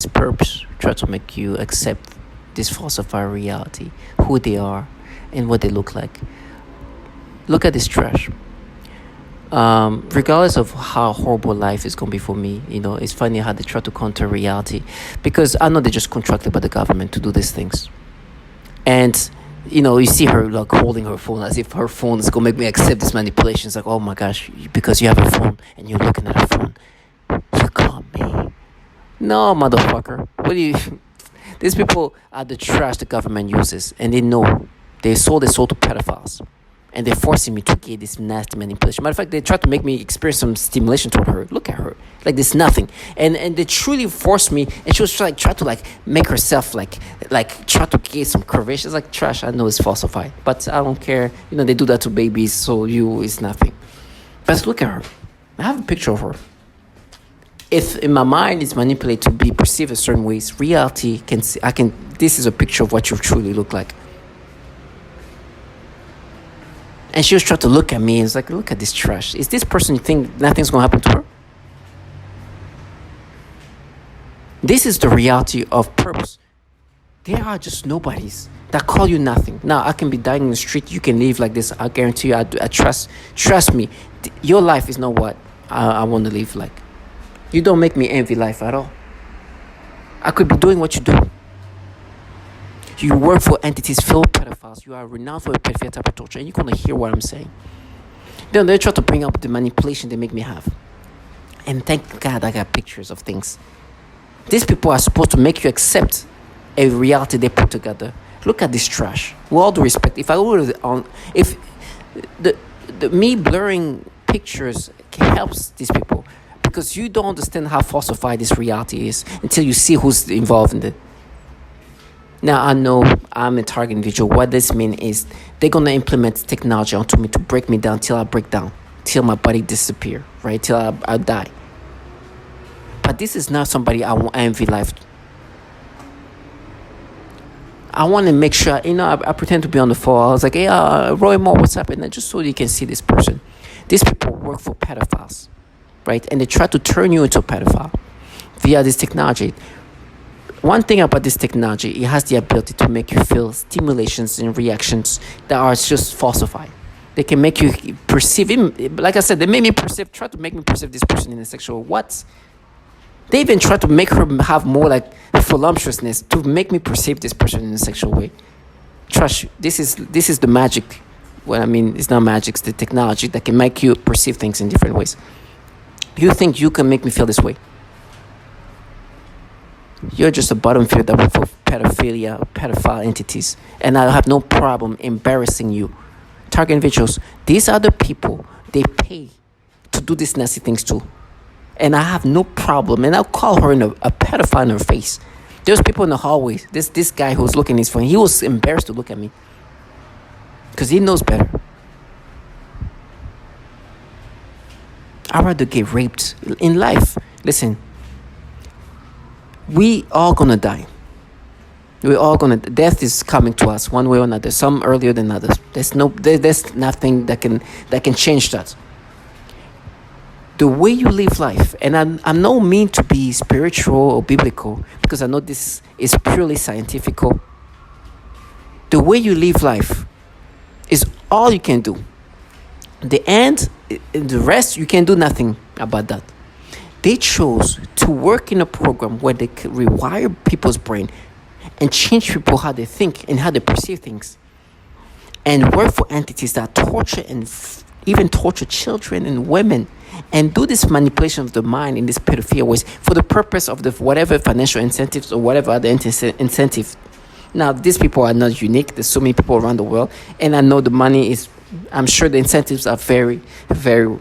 perps try to make you accept this falsified reality, who they are, and what they look like. Look at this trash. Regardless of how horrible life is gonna be for me, it's funny how they try to counter reality, because I know they're just contracted by the government to do these things. And you see her like holding her phone as if her phone is gonna make me accept this manipulation. It's like, oh my gosh, because you have a phone and you're looking at a phone, you got me. No, motherfucker. What do you? These people are the trash the government uses, and they know they sold their soul to pedophiles, and they're forcing me to get this nasty manipulation. Matter of fact, they tried to make me experience some stimulation toward her. Look at her, like there's nothing, and they truly forced me. And she was like try to like make herself like try to get some curvature. It's like trash. I know it's falsified, but I don't care. They do that to babies, so it's nothing. But look at her. I have a picture of her. If in my mind it's manipulated to be perceived a certain ways, reality can see. This is a picture of what you truly look like. And she was trying to look at me and it's like, look at this trash. Is this person you think nothing's gonna happen to her? This is the reality of perps. They are just nobodies that call you nothing. Now I can be dying in the street. You can live like this. I guarantee you. I trust me. Your life is not what I want to live like. You don't make me envy life at all. I could be doing what you do. You work for entities filled with pedophiles. You are renowned for a pedophile type of torture, and you're gonna hear what I'm saying. Then they try to bring up the manipulation they make me have. And thank God I got pictures of things. These people are supposed to make you accept a reality they put together. Look at this trash. With all due respect, if me blurring pictures helps these people, because you don't understand how falsified this reality is until you see who's involved in it. Now I know I'm a target individual. What this means is they're gonna implement technology onto me to break me down till I break down, till my body disappear, right? Till I die. But this is not somebody I envy life. I want to make sure, I pretend to be on the phone. I was like, hey, Roy Moore, what's up? And just so you can see this person. These people work for pedophiles, right? And they try to turn you into a pedophile via this technology. One thing about this technology, it has the ability to make you feel stimulations and reactions that are just falsified. They can make you perceive him. Like I said, they try to make me perceive this person in a sexual what? They even try to make her have more like voluptuousness to make me perceive this person in a sexual way. Trust, this is the magic. Well, I mean, it's not magic, it's the technology that can make you perceive things in different ways. You think you can make me feel this way? You're just a bottom feeder for pedophile entities. And I have no problem embarrassing you. Target individuals, these are the people they pay to do these nasty things to. And I have no problem. And I'll call her a pedophile in her face. There's people in the hallway. This guy who was looking at his phone, he was embarrassed to look at me. Because he knows better. I'd rather get raped in life. Listen. We all gonna die. Death is coming to us one way or another. Some earlier than others. There's nothing that can change that. The way you live life, and I'm no mean to be spiritual or biblical, because I know this is purely scientific. The way you live life is all you can do. The rest you can do nothing about that. They chose to work in a program where they could rewire people's brain and change people how they think and how they perceive things, and work for entities that torture and even torture children and women, and do this manipulation of the mind in these pedophilia ways for the purpose of the whatever financial incentives or whatever other incentive. Now, these people are not unique. There's so many people around the world, and I know the money is. I'm sure the incentives are very, very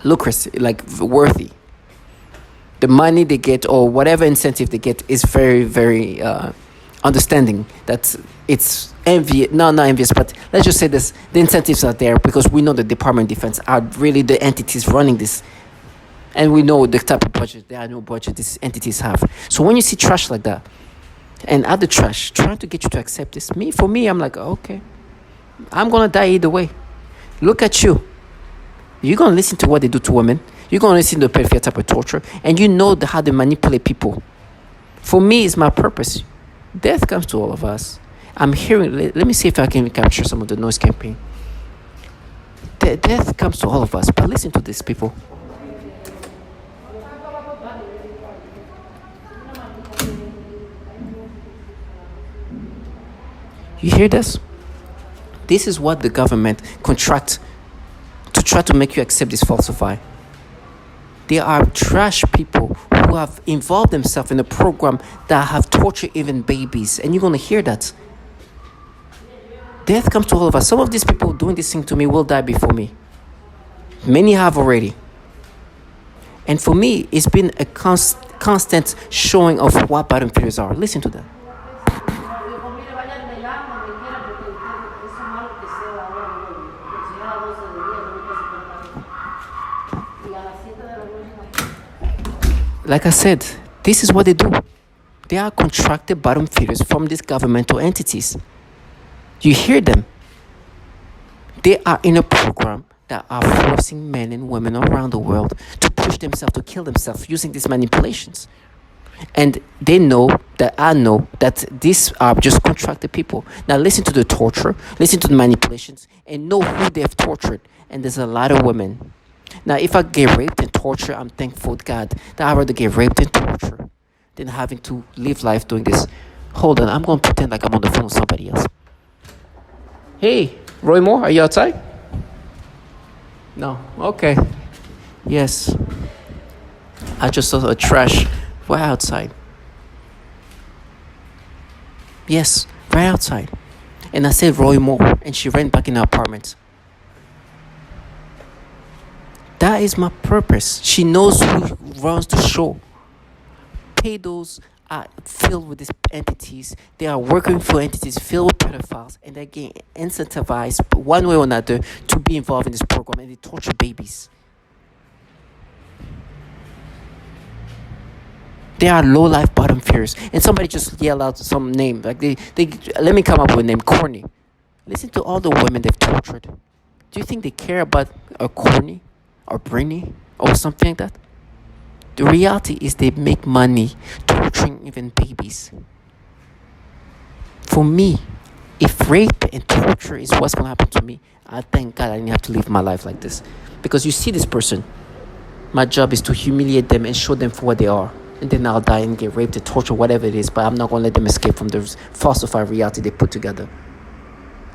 lucrative, like worthy. The money they get or whatever incentive they get is very, very understanding that it's not envious, but let's just say this, the incentives are there because we know the Department of Defense are really the entities running this, and we know the type of budget, there are no budget these entities have. So when you see trash like that and other trash trying to get you to accept this, for me, I'm like, okay, I'm gonna die either way. Look at you. You're gonna listen to what they do to women. You're going to listen to the pedophile type of torture, and you know how they manipulate people. For me, it's my purpose. Death comes to all of us. I'm hearing, let me see if I can capture some of the noise campaign. Death comes to all of us, but listen to this, people. You hear this? This is what the government contract to try to make you accept this falsify. There are trash people who have involved themselves in a program that have tortured even babies, and you're going to hear that. Death comes to all of us. Some of these people doing this thing to me will die before me. Many have already. And for me, it's been a constant showing of what bottom feeders are. Listen to that. Like I said, this is what they do. They are contracted bottom feeders from these governmental entities. You hear them. They are in a program that are forcing men and women around the world to push themselves to kill themselves using these manipulations. And they know that I know that these are just contracted people. Now listen to the torture, listen to the manipulations, and know who they have tortured. And there's a lot of women. Now, if I get raped and tortured, I'm thankful to God that I'd rather get raped and tortured than having to live life doing this. Hold on, I'm going to pretend like I'm on the phone with somebody else. Hey, Roy Moore, are you outside? No, okay. Yes. I just saw a trash right outside. Yes, right outside. And I said Roy Moore, and she ran back in her apartment. That is my purpose. She knows who runs the show. Pedos are filled with these entities. They are working for entities filled with pedophiles, and they're getting incentivized one way or another to be involved in this program, and they torture babies. They are low-life bottom feeders. And somebody just yell out some name. Like they let me come up with a name, Corny. Listen to all the women they've tortured. Do you think they care about a Corny or Britney or something like that? The reality is they make money torturing even babies. For me, if rape and torture is what's going to happen to me, I thank God I didn't have to live my life like this. Because you see this person, my job is to humiliate them and show them for what they are. And then I'll die and get raped and tortured, whatever it is. But I'm not going to let them escape from the falsified reality they put together.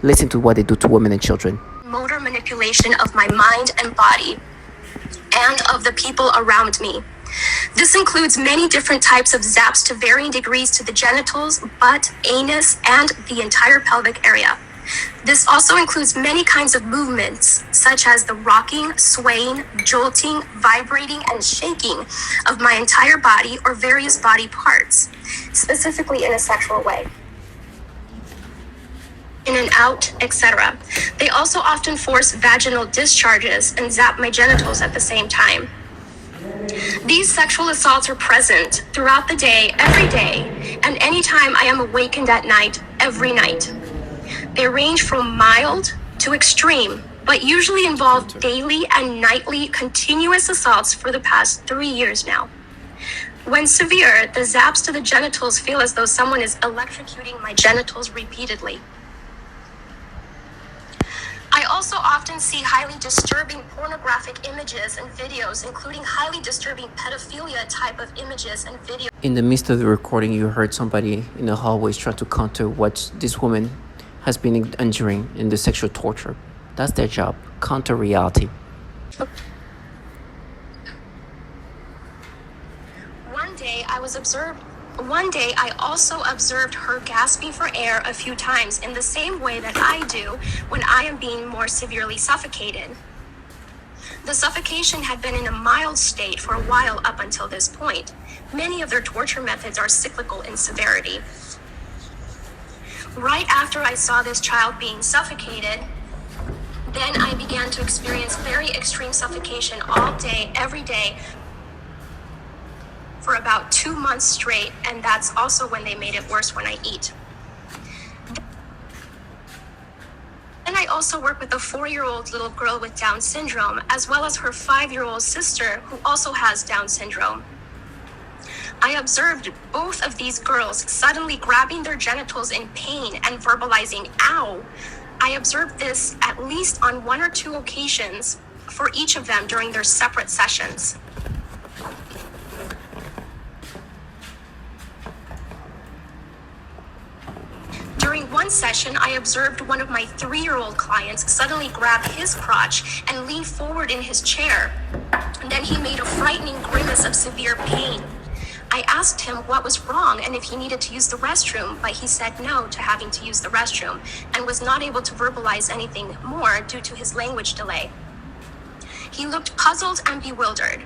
Listen to what they do to women and children. Motor manipulation of my mind and body and of the people around me. This includes many different types of zaps to varying degrees to the genitals, butt, anus, and the entire pelvic area. This also includes many kinds of movements, such as the rocking, swaying, jolting, vibrating, and shaking of my entire body or various body parts, specifically in a sexual way. In and out, etc. They also often force vaginal discharges and zap my genitals at the same time. These sexual assaults are present throughout the day, every day, and anytime I am awakened at night, every night. They range from mild to extreme, but usually involve daily and nightly continuous assaults for the past 3 years now. When severe, the zaps to the genitals feel as though someone is electrocuting my genitals repeatedly. I also often see highly disturbing pornographic images and videos, including highly disturbing pedophilia type of images and videos. In the midst of the recording, you heard somebody in the hallways trying to counter what this woman has been enduring in the sexual torture. That's their job, counter reality. One day I also observed her gasping for air a few times in the same way that I do when I am being more severely suffocated. The suffocation had been in a mild state for a while up until this point. Many of their torture methods are cyclical in severity. Right after I saw this child being suffocated, then I began to experience very extreme suffocation all day, every day, for about 2 months straight, and that's also when they made it worse when I eat. Then I also work with a 4-year-old little girl with Down syndrome, as well as her 5-year-old sister who also has Down syndrome. I observed both of these girls suddenly grabbing their genitals in pain and verbalizing, "ow." I observed this at least on 1 or 2 occasions for each of them during their separate sessions. During one session, I observed one of my 3-year-old clients suddenly grab his crotch and lean forward in his chair. And then he made a frightening grimace of severe pain. I asked him what was wrong and if he needed to use the restroom, but he said no to having to use the restroom and was not able to verbalize anything more due to his language delay. He looked puzzled and bewildered.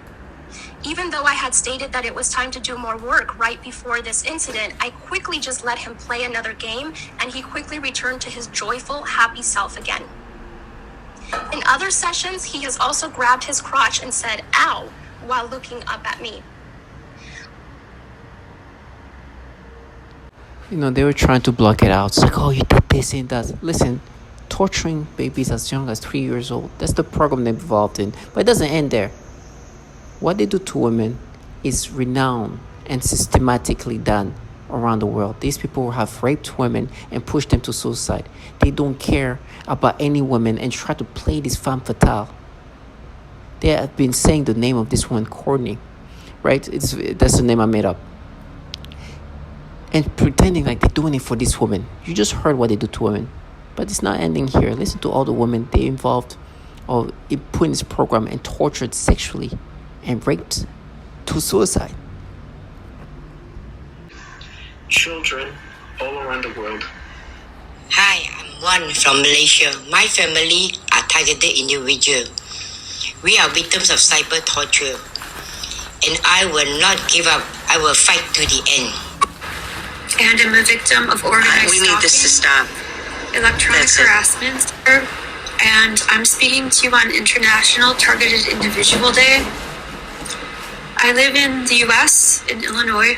Even though I had stated that it was time to do more work right before this incident, I quickly just let him play another game, and he quickly returned to his joyful, happy self again. In other sessions, he has also grabbed his crotch and said, "ow," while looking up at me. They were trying to block it out. It's like, oh, you did this and that. Listen, torturing babies as young as 3 years old, that's the program they're involved in. But it doesn't end there. What they do to women is renowned and systematically done around the world. These people have raped women and pushed them to suicide. They don't care about any women and try to play this femme fatale. They have been saying the name of this one, Courtney, right? That's the name I made up. And pretending like they're doing it for this woman. You just heard what they do to women. But it's not ending here. Listen to all the women they involved or put in this program and tortured sexually and raped to suicide. Children all around the world. Hi, I'm Wan from Malaysia. My family are targeted individuals. We are victims of cyber torture. And I will not give up. I will fight to the end. And I'm a victim of organized We need this to stop. electronic harassment. And I'm speaking to you on International Targeted Individual Day. I live in the U.S., in Illinois,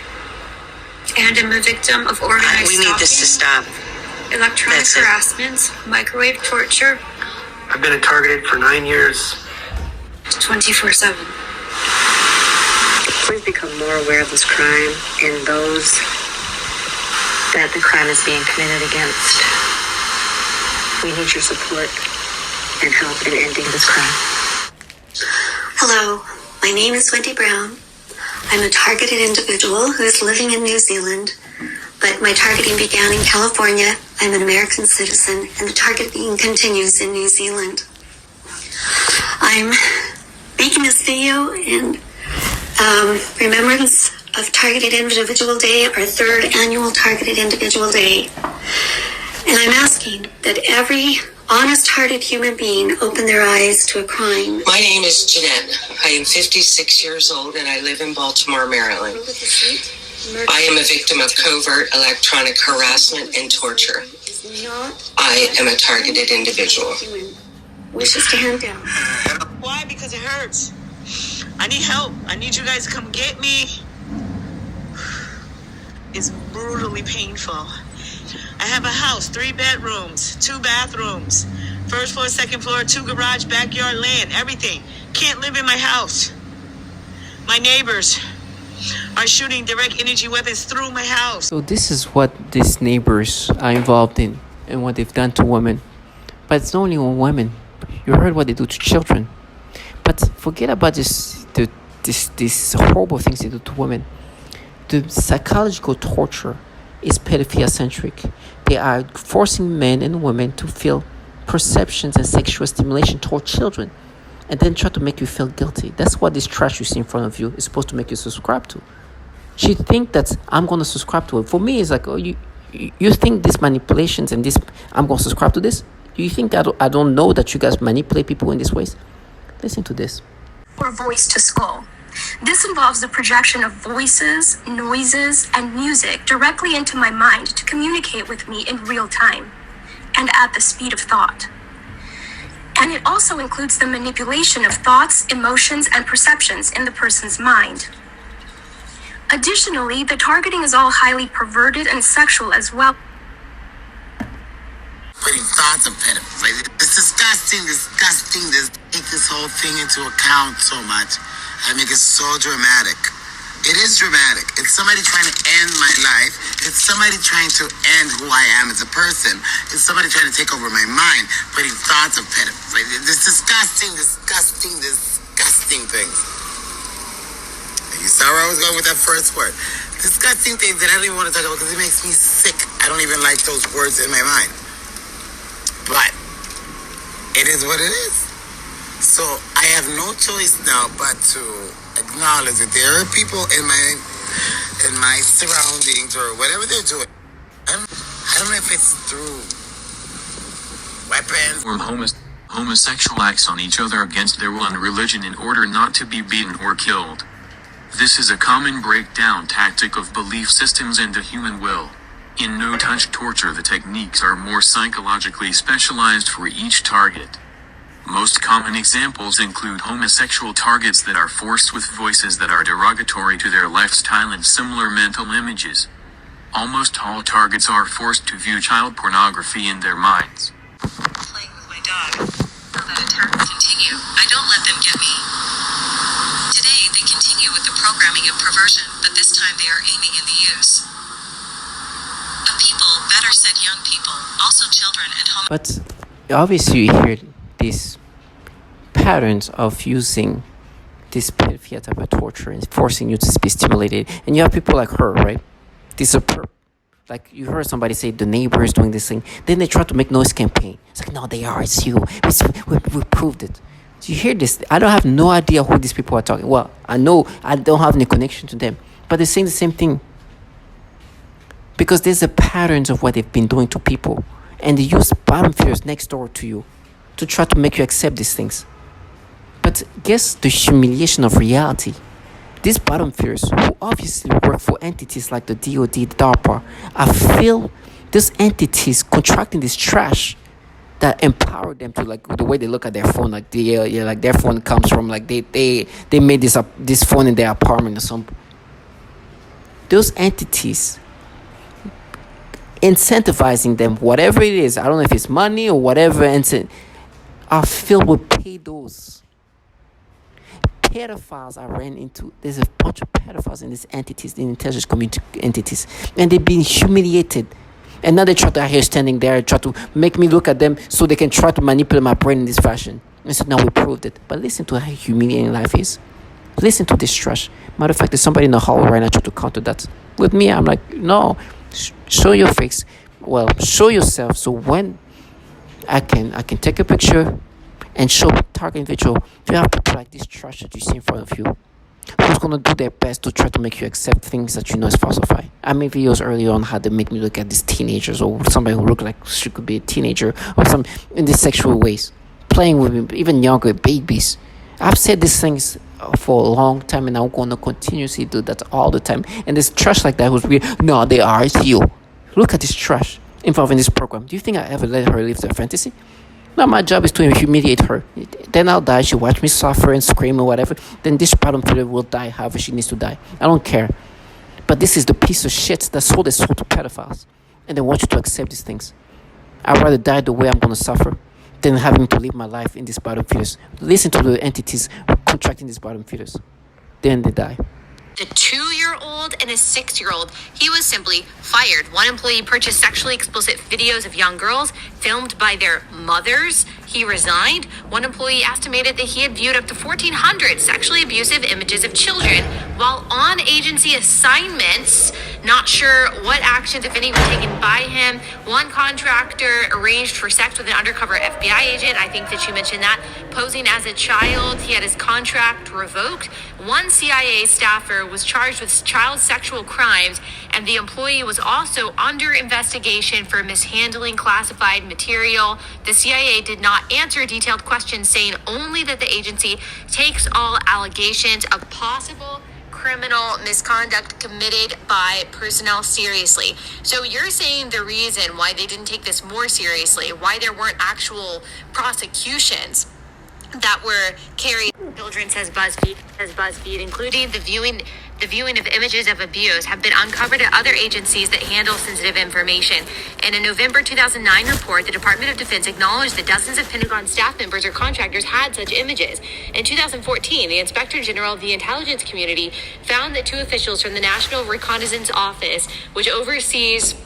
and I'm a victim of organized We need this to stop. electronic harassment, microwave torture, I've been targeted for 9 years. 24/7. Please become more aware of this crime and those that the crime is being committed against. We need your support and help in ending this crime. Hello, my name is Wendy Brown. I'm a targeted individual who is living in New Zealand, but my targeting began in California. I'm an American citizen, and the targeting continues in New Zealand. I'm making this video in remembrance of Targeted Individual Day, our 3rd annual Targeted Individual Day. And I'm asking that every honest-hearted human being open their eyes to a crime. My name is Jeanette. I am 56 years old and I live in Baltimore, Maryland. I am a victim of covert electronic harassment and torture. I am a targeted individual. Wishes to hand down. Why? Because it hurts. I need help. I need you guys to come get me. It's brutally painful. I have a house, 3 bedrooms, 2 bathrooms, 1st floor, 2nd floor, 2 garage, backyard, land, everything. Can't live in my house. My neighbors are shooting direct energy weapons through my house. So this is what these neighbors are involved in and what they've done to women. But it's not only on women. You heard what they do to children. But forget about these horrible things they do to women. The psychological torture is pedophilia-centric. They are forcing men and women to feel perceptions and sexual stimulation toward children and then try to make you feel guilty. That's what this trash you see in front of you is supposed to make you subscribe to. She think that I'm going to subscribe to it. For me, it's like, oh, you think these manipulations and this, I'm going to subscribe to this? Do you think I don't know that you guys manipulate people in these ways? Listen to this. Or voice to skull. This involves the projection of voices, noises, and music directly into my mind to communicate with me in real time and at the speed of thought. And it also includes the manipulation of thoughts, emotions, and perceptions in the person's mind. Additionally, the targeting is all highly perverted and sexual as well. Putting thoughts of pedophilia. It's disgusting. They take this whole thing into account so much. I make it so dramatic. It is dramatic. It's somebody trying to end my life. It's somebody trying to end who I am as a person. It's somebody trying to take over my mind, putting thoughts of pedophilia. This disgusting things. You saw where I was going with that first word. Disgusting things that I don't even want to talk about because it makes me sick. I don't even like those words in my mind. But it is what it is. So I have no choice now but to acknowledge that there are people in my surroundings or whatever they're doing. I don't know if it's through weapons or homosexual acts on each other against their will and religion in order not to be beaten or killed. This is a common breakdown tactic of belief systems and the human will. In no-touch torture, the techniques are more psychologically specialized for each target. Most common examples include homosexual targets that are forced with voices that are derogatory to their lifestyle and similar mental images. Almost all targets are forced to view child pornography in their minds. Playing with my dog. Will that attack continue? I don't let them get me. Today, they continue with the programming of perversion, but this time they are aiming in the use of people, better said young people, also children and home. But obviously you hear these patterns of using this pedophilia type of torture and forcing you to be stimulated. And you have people like her, right? This is a perp. Like you heard somebody say the neighbor is doing this thing. Then they try to make noise campaign. It's like, no, they are. It's you. We proved it. So you hear this. I don't have no idea who these people are talking. Well, I know I don't have any connection to them. But they're saying the same thing. Because there's a patterns of what they've been doing to people. And they use bottom feeders next door to you to try to make you accept these things. But guess the humiliation of reality. These bottom feeders, who obviously work for entities like the DOD, the DARPA, I feel these entities contracting this trash that empower them to, like, the way they look at their phone, like like their phone comes from, like, they made this phone in their apartment or something. Those entities incentivizing them, whatever it is, I don't know if it's money or whatever, are filled with pedos. Pedophiles I ran into. There's a bunch of pedophiles in these entities, in intelligence community entities, and they've been humiliated. And now they try to here standing there, try to make me look at them so they can try to manipulate my brain in this fashion. And so now we proved it. But listen to how humiliating life is. Listen to this trash. Matter of fact, there's somebody in the hall right now trying to counter that. With me, I'm like, no, show your face. Well, show yourself. So when I can take a picture and show target individual, you have people like this trash that you see in front of you, who's going to do their best to try to make you accept things that you know is falsified. I made videos earlier on how they make me look at these teenagers or somebody who look like she could be a teenager or some in these sexual ways, playing with me, even younger babies. I've said these things for a long time, and I'm going to continuously do that all the time. And this trash like that was weird. No, they are. It's you. Look at this trash involved in this program. Do you think I ever let her live their fantasy? No, my job is to humiliate her. Then I'll die. She'll watch me suffer and scream or whatever. Then this bottom feeder will die however she needs to die. I don't care. But this is the piece of shit that sold their soul to pedophiles. And they want you to accept these things. I'd rather die the way I'm going to suffer than having to live my life in these bottom feeders. Listen to the entities contracting these bottom feeders. Then they die. A 2-year-old and a 6-year-old. He was simply fired. One employee purchased sexually explicit videos of young girls filmed by their mothers. He resigned. One employee estimated that he had viewed up to 1,400 sexually abusive images of children while on agency assignments. Not sure what actions, if any, were taken by him. One contractor arranged for sex with an undercover FBI agent. I think that you mentioned that. Posing as a child, he had his contract revoked. One CIA staffer was charged with child sexual crimes, and the employee was also under investigation for mishandling classified material. The CIA did not answer detailed questions, saying only that the agency takes all allegations of possible criminal misconduct committed by personnel seriously. So you're saying the reason why they didn't take this more seriously, why there weren't actual prosecutions that were carried children, says BuzzFeed, including the viewing The viewing of images of abuse have been uncovered at other agencies that handle sensitive information. In a November 2009 report, the Department of Defense acknowledged that dozens of Pentagon staff members or contractors had such images. In 2014, the Inspector General of the Intelligence Community found that 2 officials from the National Reconnaissance Office, which oversees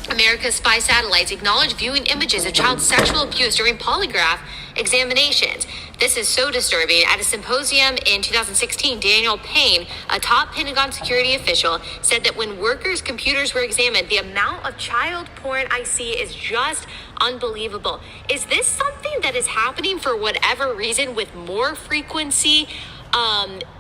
America's spy satellites, acknowledged viewing images of child sexual abuse during polygraph examinations. This is so disturbing. At a symposium in 2016, Daniel Payne, a top Pentagon security official, said that when workers' computers were examined, the amount of child porn I see is just unbelievable. Is this something that is happening for whatever reason with more frequency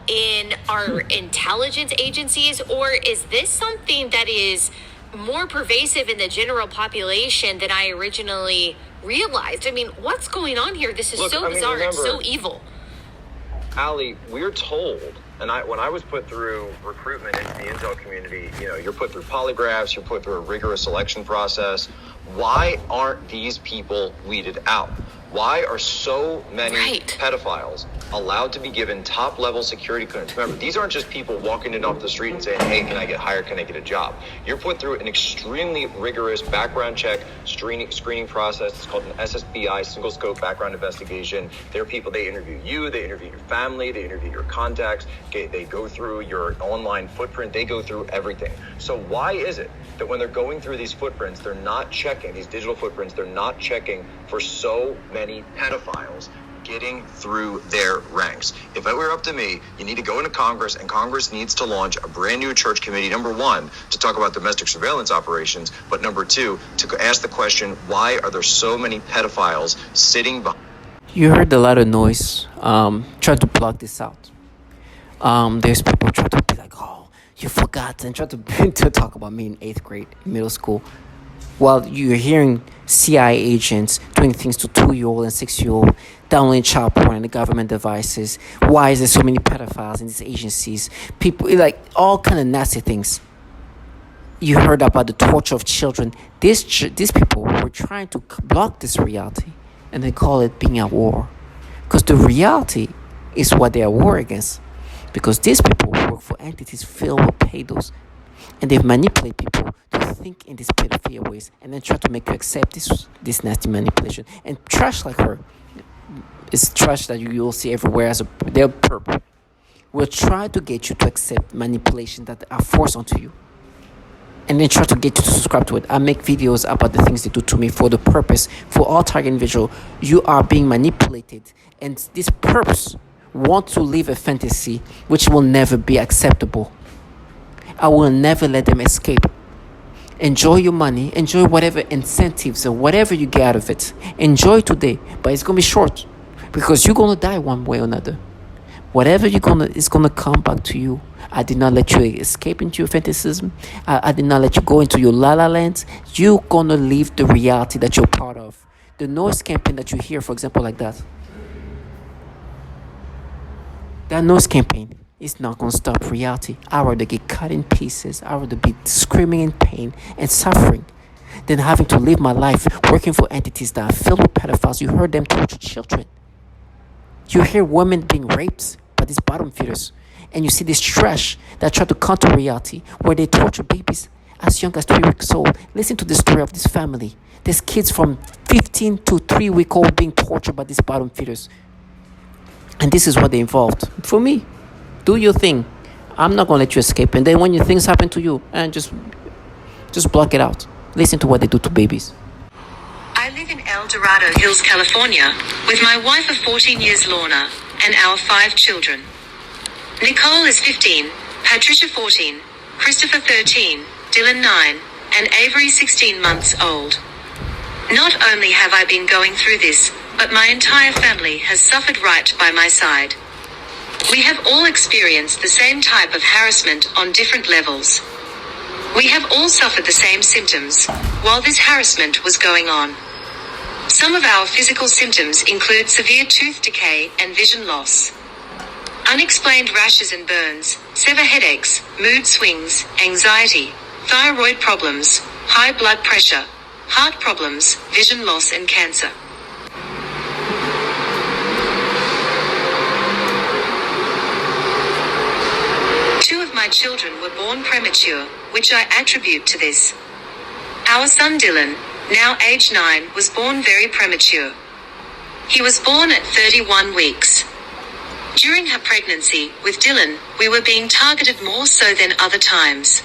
in our intelligence agencies, or is this something that is more pervasive in the general population than I originally realized? I mean, what's going on here? This is so bizarre and so evil. Allie, we're told, and when I was put through recruitment into the intel community, you're put through polygraphs, you're put through a rigorous selection process. Why aren't these people weeded out? Why are so many pedophiles allowed to be given top-level security clearance? Remember, these aren't just people walking in off the street and saying, hey, can I get hired? Can I get a job? You're put through an extremely rigorous background check screening process. It's called an SSBI, single scope background investigation. There are people, they interview you, they interview your family, they interview your contacts, they go through your online footprint, they go through everything. So why is it that when they're going through these footprints, they're not checking, these digital footprints, they're not checking for so many pedophiles getting through their ranks? If it were up to me, you need to go into Congress, and Congress needs to launch a brand new church committee, number one, to talk about domestic surveillance operations, but number two, to ask the question, why are there so many pedophiles sitting behind? You heard a lot of noise. Try to plug this out. There's people trying to be like, oh, you forgot, and try to talk about me in 8th grade, middle school. While you're hearing CIA agents doing things to 2-year-old and 6-year-old, downloading child porn on the government devices. Why is there so many pedophiles in these agencies? People, like, all kind of nasty things. You heard about the torture of children. These people were trying to block this reality, and they call it being at war. Because the reality is what they are war against. Because these people work for entities filled with pedos, and they manipulate people to think in these pedophilia ways, and then try to make you accept this nasty manipulation. And trash like her is trash that you will see everywhere they're perp. Will try to get you to accept manipulation that are forced onto you, and then try to get you to subscribe to it. I make videos about the things they do to me for the purpose, for all target individual. You are being manipulated, and these perps want to live a fantasy which will never be acceptable. I will never let them escape. Enjoy your money, enjoy whatever incentives or whatever you get out of it. Enjoy today, but it's going to be short, because you're going to die one way or another. Whatever it's going to come back to you. I did not let you escape into your fantasism. I did not let you go into your la-la land. You're going to leave the reality that you're part of. The noise campaign that you hear, for example, like that. That noise campaign is not going to stop reality. I would rather get cut in pieces. I would rather be screaming in pain and suffering than having to live my life working for entities that are filled with pedophiles. You heard them torture children. You hear women being raped by these bottom feeders. And you see this trash that try to counter reality, where they torture babies as young as 3 weeks old. Listen to the story of this family. There's kids from 15 to 3-week-old being tortured by these bottom feeders. And this is what they involved. For me, do your thing. I'm not going to let you escape. And then when things happen to you, and just block it out. Listen to what they do to babies. I live in El Dorado Hills, California, with my wife of 14 years, Lorna, and our 5 children. Nicole is 15, Patricia 14, Christopher 13, Dylan 9, and Avery 16 months old. Not only have I been going through this, but my entire family has suffered right by my side. We have all experienced the same type of harassment on different levels. We have all suffered the same symptoms while this harassment was going on. Some of our physical symptoms include severe tooth decay and vision loss. Unexplained rashes and burns, severe headaches, mood swings, anxiety, thyroid problems, high blood pressure, heart problems, vision loss and cancer. my children were born premature, which I attribute to this. Our son Dylan, now age 9, was born very premature. He was born at 31 weeks. During her pregnancy with Dylan, we were being targeted more so than other times.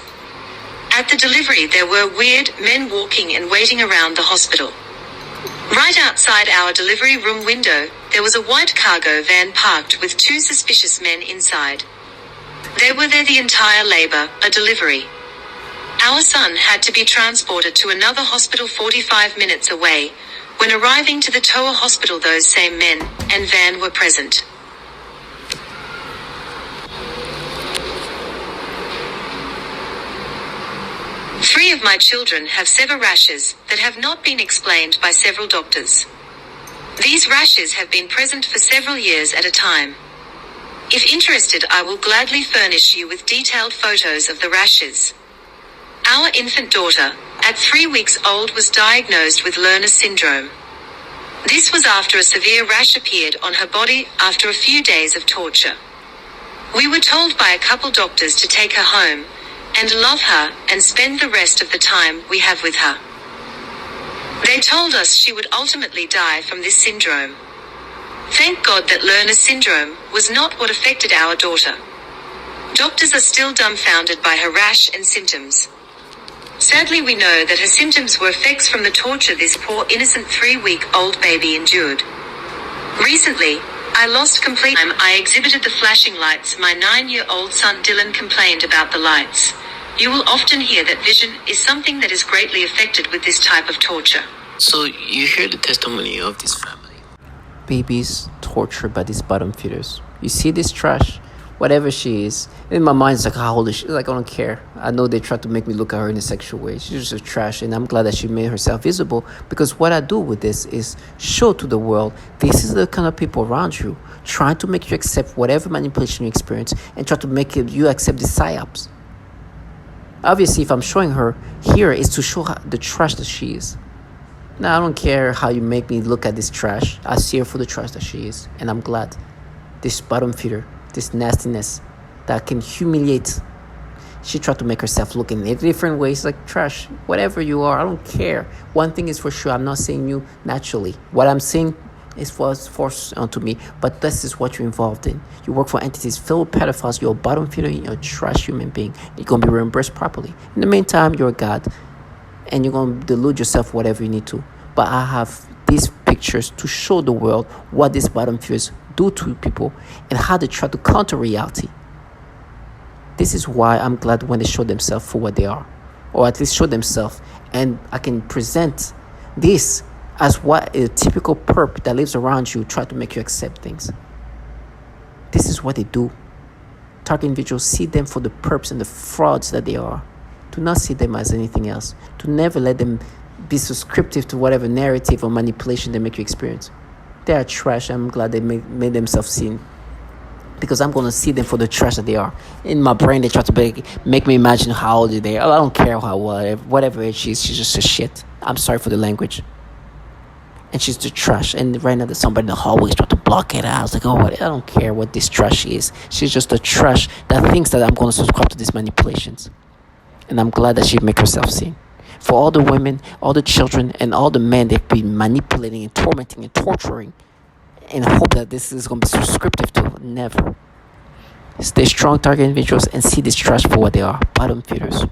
At the delivery, there were weird men walking and waiting around the hospital. Right outside our delivery room window, there was a white cargo van parked with 2 suspicious men inside. They were there the entire labor, a delivery. Our son had to be transported to another hospital 45 minutes away. When arriving to the Toa hospital, those same men and van were present. Three of my children have severe rashes that have not been explained by several doctors. These rashes have been present for several years at a time. If interested, I will gladly furnish you with detailed photos of the rashes. Our infant daughter, at 3 weeks old, was diagnosed with Lerner syndrome. This was after a severe rash appeared on her body after a few days of torture. We were told by a couple doctors to take her home and love her and spend the rest of the time we have with her. They told us she would ultimately die from this syndrome. Thank God that Lerner syndrome was not what affected our daughter. Doctors are still dumbfounded by her rash and symptoms. Sadly, we know that her symptoms were effects from the torture this poor innocent 3-week-old baby endured. Recently, I lost complete time. I exhibited the flashing lights. My 9-year-old son Dylan complained about the lights. You will often hear that vision is something that is greatly affected with this type of torture. So you hear the testimony of this family. Babies tortured by these bottom feeders. You see this trash, whatever she is. In my mind, it's like, how old is she? Like, I don't care. I know they try to make me look at her in a sexual way. She's just a trash, and I'm glad that she made herself visible, because what I do with this is show to the world, this is the kind of people around you, trying to make you accept whatever manipulation you experience and try to make you accept the psyops. Obviously, if I'm showing her here, is to show her the trash that she is. Now, I don't care how you make me look at this trash. I see her for the trash that she is, and I'm glad. This bottom feeder, this nastiness that can humiliate. She tried to make herself look in different ways like trash. Whatever you are, I don't care. One thing is for sure, I'm not saying you naturally. What I'm saying is forced onto me, but this is what you're involved in. You work for entities filled with pedophiles. You're a bottom feeder, you're a trash human being. You're going to be reimbursed properly. In the meantime, you're a god, and you're going to delude yourself whatever you need to. But I have these pictures to show the world what these bottom feeders do to people and how they try to counter reality. This is why I'm glad when they show themselves for what they are, or at least show themselves, and I can present this as what a typical perp that lives around you try to make you accept things. This is what they do. Target individuals, see them for the perps and the frauds that they are. Do not see them as anything else. Do never let them be subscriptive to whatever narrative or manipulation they make you experience. They are trash. I'm glad they made themselves seen, because I'm going to see them for the trash that they are. In my brain, they try to make me imagine how old they are. I don't care how whatever age she is, she's just a shit. I'm sorry for the language. And she's the trash. And right now there's somebody in the hallway trying to block it out. I was like, I don't care what this trash is. She's just a trash that thinks that I'm going to subscribe to these manipulations. And I'm glad that she make herself seen. For all the women, all the children, and all the men they've been manipulating and tormenting and torturing, and I hope that this is going to be subscriptive to. Never. Stay strong, target individuals, and see this trash for what they are. Bottom feeders.